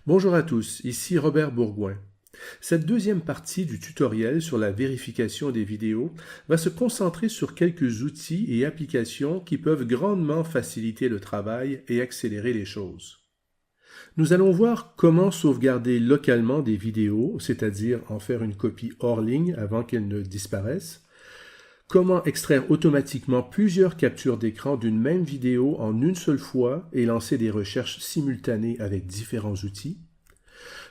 Bonjour à tous, ici Robert Bourgoin. Cette deuxième partie du tutoriel sur la vérification des vidéos va se concentrer sur quelques outils et applications qui peuvent grandement faciliter le travail et accélérer les choses. Nous allons voir comment sauvegarder localement des vidéos, c'est-à-dire en faire une copie hors ligne avant qu'elles ne disparaissent, comment extraire automatiquement plusieurs captures d'écran d'une même vidéo en une seule fois et lancer des recherches simultanées avec différents outils,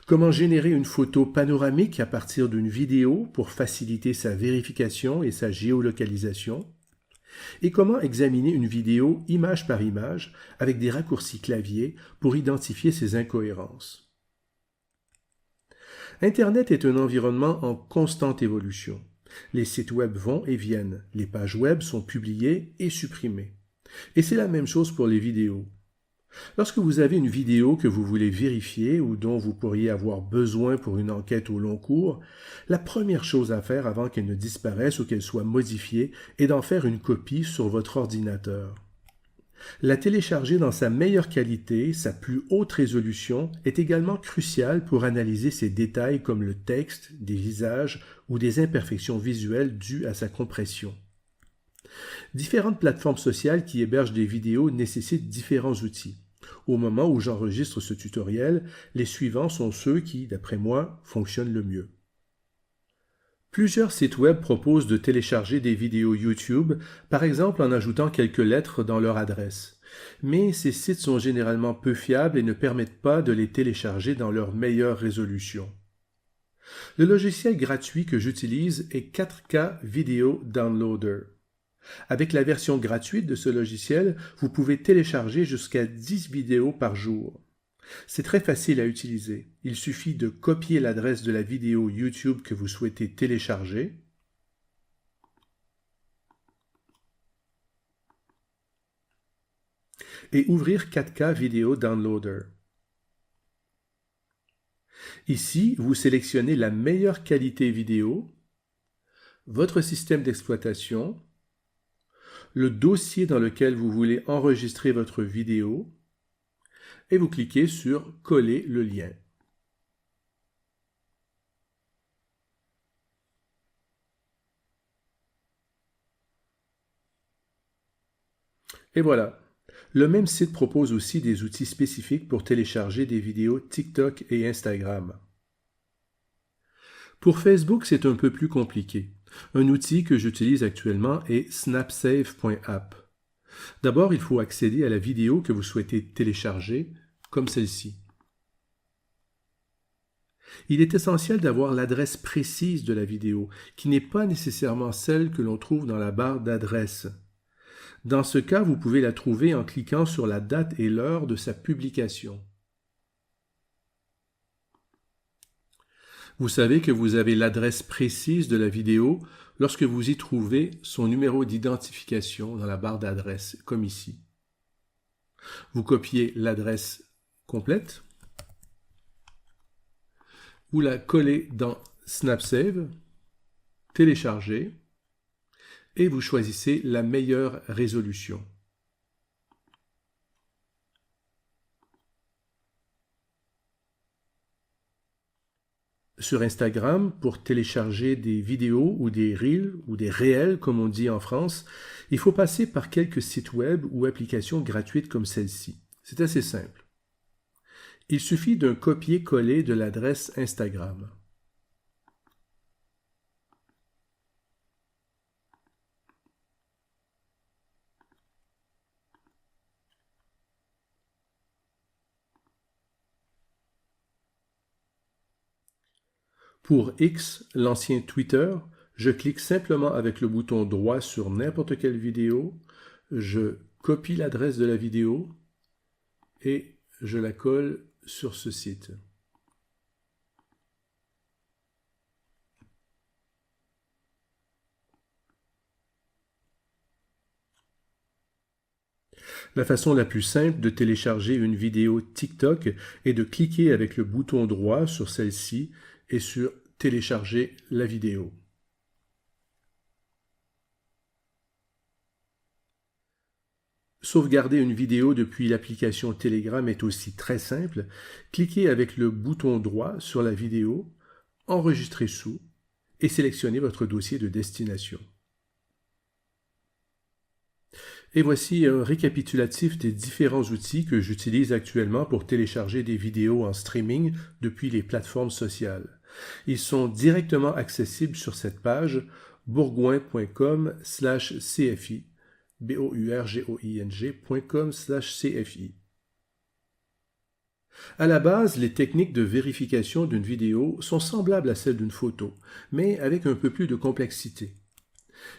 comment générer une photo panoramique à partir d'une vidéo pour faciliter sa vérification et sa géolocalisation, et comment examiner une vidéo image par image avec des raccourcis clavier pour identifier ses incohérences. Internet est un environnement en constante évolution. Les sites web vont et viennent, les pages web sont publiées et supprimées. Et c'est la même chose pour les vidéos. Lorsque vous avez une vidéo que vous voulez vérifier ou dont vous pourriez avoir besoin pour une enquête au long cours, la première chose à faire avant qu'elle ne disparaisse ou qu'elle soit modifiée est d'en faire une copie sur votre ordinateur. La télécharger dans sa meilleure qualité, sa plus haute résolution, est également cruciale pour analyser ces détails comme le texte, des visages ou des imperfections visuelles dues à sa compression. Différentes plateformes sociales qui hébergent des vidéos nécessitent différents outils. Au moment où j'enregistre ce tutoriel, les suivants sont ceux qui, d'après moi, fonctionnent le mieux. Plusieurs sites web proposent de télécharger des vidéos YouTube, par exemple en ajoutant quelques lettres dans leur adresse. Mais ces sites sont généralement peu fiables et ne permettent pas de les télécharger dans leur meilleure résolution. Le logiciel gratuit que j'utilise est 4K Video Downloader. Avec la version gratuite de ce logiciel, vous pouvez télécharger jusqu'à 10 vidéos par jour. C'est très facile à utiliser. Il suffit de copier l'adresse de la vidéo YouTube que vous souhaitez télécharger et ouvrir 4K Video Downloader. Ici, vous sélectionnez la meilleure qualité vidéo, votre système d'exploitation, le dossier dans lequel vous voulez enregistrer votre vidéo et vous cliquez sur « Coller le lien ». Et voilà. Le même site propose aussi des outils spécifiques pour télécharger des vidéos TikTok et Instagram. Pour Facebook, c'est un peu plus compliqué. Un outil que j'utilise actuellement est snapsave.app. D'abord, il faut accéder à la vidéo que vous souhaitez télécharger, comme celle-ci. Il est essentiel d'avoir l'adresse précise de la vidéo, qui n'est pas nécessairement celle que l'on trouve dans la barre d'adresse. Dans ce cas, vous pouvez la trouver en cliquant sur la date et l'heure de sa publication. Vous savez que vous avez l'adresse précise de la vidéo lorsque vous y trouvez son numéro d'identification dans la barre d'adresse, comme ici. Vous copiez l'adresse complète, vous la collez dans SnapSave, téléchargez, et vous choisissez la meilleure résolution. Sur Instagram, pour télécharger des vidéos ou des reels ou des réels, comme on dit en France, il faut passer par quelques sites web ou applications gratuites comme celle-ci. C'est assez simple. Il suffit d'un copier-coller de l'adresse Instagram. Pour X, l'ancien Twitter, je clique simplement avec le bouton droit sur n'importe quelle vidéo, je copie l'adresse de la vidéo et je la colle sur ce site. La façon la plus simple de télécharger une vidéo TikTok est de cliquer avec le bouton droit sur celle-ci et sur « Télécharger la vidéo ». Sauvegarder une vidéo depuis l'application Telegram est aussi très simple. Cliquez avec le bouton droit sur la vidéo, enregistrez sous et sélectionnez votre dossier de destination. Et voici un récapitulatif des différents outils que j'utilise actuellement pour télécharger des vidéos en streaming depuis les plateformes sociales. Ils sont directement accessibles sur cette page bourgoin.com/cfi, bourgoing.com/cfi. À la base, les techniques de vérification d'une vidéo sont semblables à celles d'une photo, mais avec un peu plus de complexité.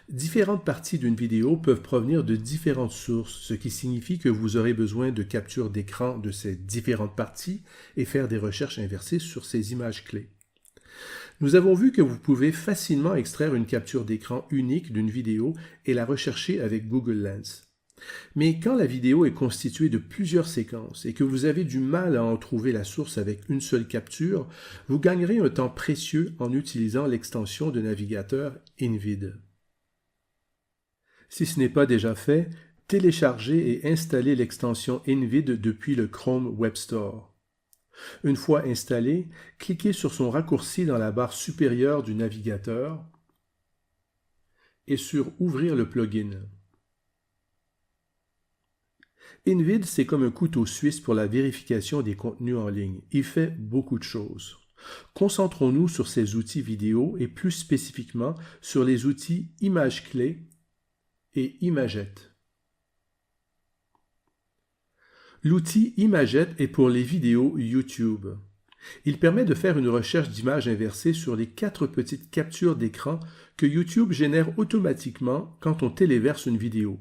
Différentes parties d'une vidéo peuvent provenir de différentes sources, ce qui signifie que vous aurez besoin de capture d'écran de ces différentes parties et faire des recherches inversées sur ces images clés. Nous avons vu que vous pouvez facilement extraire une capture d'écran unique d'une vidéo et la rechercher avec Google Lens. Mais quand la vidéo est constituée de plusieurs séquences et que vous avez du mal à en trouver la source avec une seule capture, vous gagnerez un temps précieux en utilisant l'extension de navigateur InVid. Si ce n'est pas déjà fait, téléchargez et installez l'extension InVid depuis le Chrome Web Store. Une fois installé, cliquez sur son raccourci dans la barre supérieure du navigateur et sur « Ouvrir le plugin ». InVid, c'est comme un couteau suisse pour la vérification des contenus en ligne. Il fait beaucoup de choses. Concentrons-nous sur ces outils vidéo et plus spécifiquement sur les outils Images Clés et Imaget. L'outil Imaget est pour les vidéos YouTube. Il permet de faire une recherche d'images inversées sur les 4 petites captures d'écran que YouTube génère automatiquement quand on téléverse une vidéo.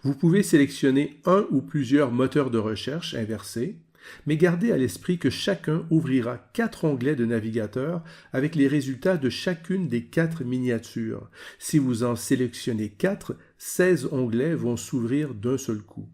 Vous pouvez sélectionner un ou plusieurs moteurs de recherche inversés, mais gardez à l'esprit que chacun ouvrira 4 onglets de navigateur avec les résultats de chacune des 4 miniatures. Si vous en sélectionnez 4, 16 onglets vont s'ouvrir d'un seul coup.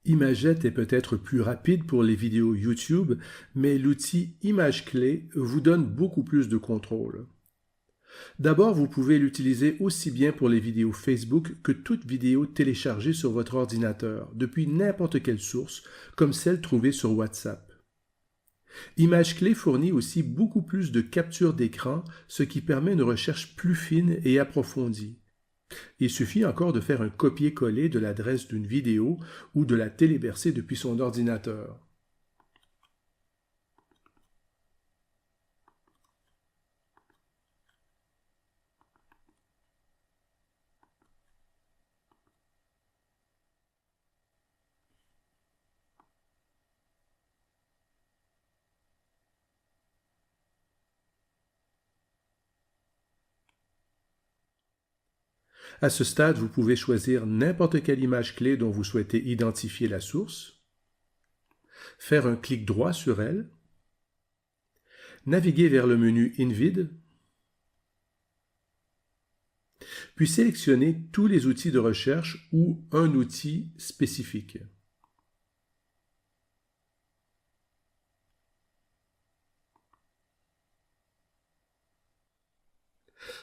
Imaget est peut-être plus rapide pour les vidéos YouTube, mais l'outil Image Clé vous donne beaucoup plus de contrôle. D'abord, vous pouvez l'utiliser aussi bien pour les vidéos Facebook que toute vidéo téléchargée sur votre ordinateur, depuis n'importe quelle source, comme celle trouvée sur WhatsApp. Image Clé fournit aussi beaucoup plus de captures d'écran, ce qui permet une recherche plus fine et approfondie. Il suffit encore de faire un copier-coller de l'adresse d'une vidéo ou de la téléverser depuis son ordinateur. À ce stade, vous pouvez choisir n'importe quelle image clé dont vous souhaitez identifier la source, faire un clic droit sur elle, naviguer vers le menu InVid, puis sélectionner tous les outils de recherche ou un outil spécifique.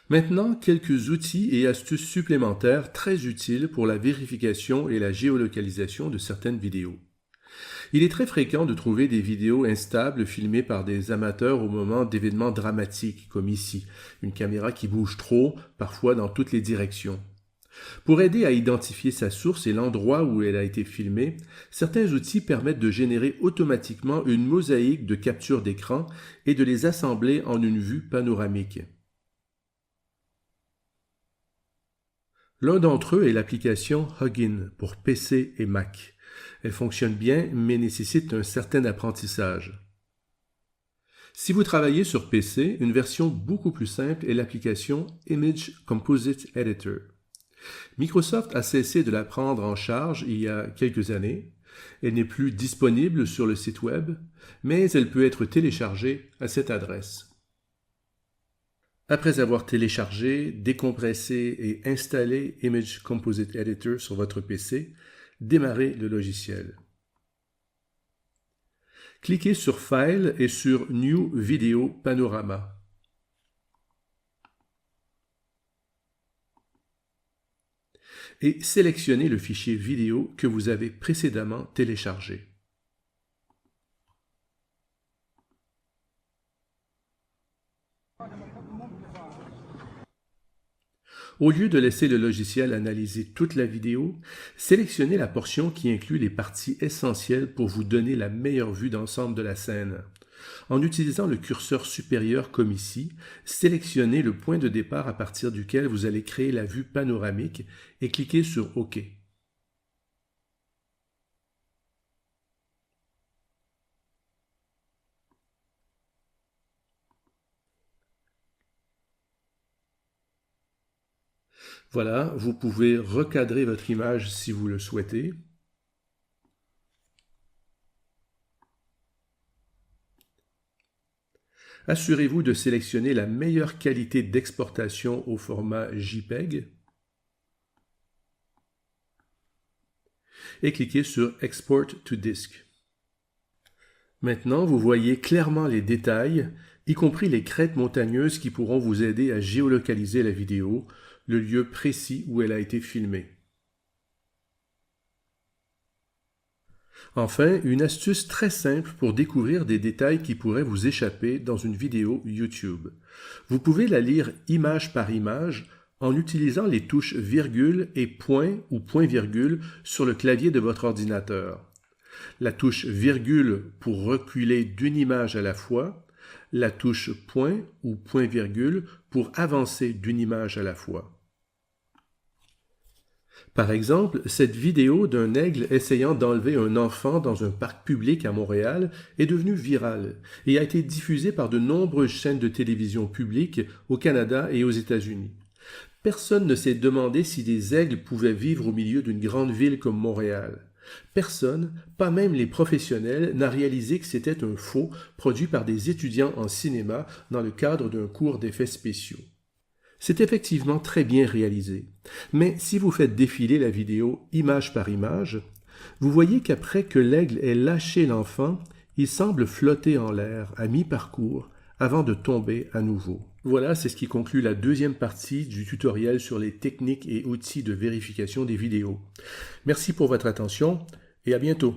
Maintenant, quelques outils et astuces supplémentaires très utiles pour la vérification et la géolocalisation de certaines vidéos. Il est très fréquent de trouver des vidéos instables filmées par des amateurs au moment d'événements dramatiques, comme ici, une caméra qui bouge trop, parfois dans toutes les directions. Pour aider à identifier sa source et l'endroit où elle a été filmée, certains outils permettent de générer automatiquement une mosaïque de captures d'écran et de les assembler en une vue panoramique. L'un d'entre eux est l'application Huggin pour PC et Mac. Elle fonctionne bien, mais nécessite un certain apprentissage. Si vous travaillez sur PC, une version beaucoup plus simple est l'application Image Composite Editor. Microsoft a cessé de la prendre en charge il y a quelques années. Elle n'est plus disponible sur le site web, mais elle peut être téléchargée à cette adresse. Après avoir téléchargé, décompressé et installé Image Composite Editor sur votre PC, démarrez le logiciel. Cliquez sur File et sur New Video Panorama. Et sélectionnez le fichier vidéo que vous avez précédemment téléchargé. Au lieu de laisser le logiciel analyser toute la vidéo, sélectionnez la portion qui inclut les parties essentielles pour vous donner la meilleure vue d'ensemble de la scène. En utilisant le curseur supérieur comme ici, sélectionnez le point de départ à partir duquel vous allez créer la vue panoramique et cliquez sur OK. Voilà, vous pouvez recadrer votre image si vous le souhaitez. Assurez-vous de sélectionner la meilleure qualité d'exportation au format JPEG et cliquez sur Export to Disk. Maintenant, vous voyez clairement les détails, y compris les crêtes montagneuses qui pourront vous aider à géolocaliser la vidéo, le lieu précis où elle a été filmée. Enfin, une astuce très simple pour découvrir des détails qui pourraient vous échapper dans une vidéo YouTube. Vous pouvez la lire image par image en utilisant les touches virgule et point ou point-virgule sur le clavier de votre ordinateur. La touche virgule pour reculer d'une image à la fois, la touche point ou point-virgule pour avancer d'une image à la fois. Par exemple, cette vidéo d'un aigle essayant d'enlever un enfant dans un parc public à Montréal est devenue virale et a été diffusée par de nombreuses chaînes de télévision publiques au Canada et aux États-Unis. Personne ne s'est demandé si des aigles pouvaient vivre au milieu d'une grande ville comme Montréal. Personne, pas même les professionnels, n'a réalisé que c'était un faux produit par des étudiants en cinéma dans le cadre d'un cours d'effets spéciaux. C'est effectivement très bien réalisé, mais si vous faites défiler la vidéo image par image, vous voyez qu'après que l'aigle ait lâché l'enfant, il semble flotter en l'air à mi-parcours avant de tomber à nouveau. Voilà, c'est ce qui conclut la deuxième partie du tutoriel sur les techniques et outils de vérification des vidéos. Merci pour votre attention et à bientôt.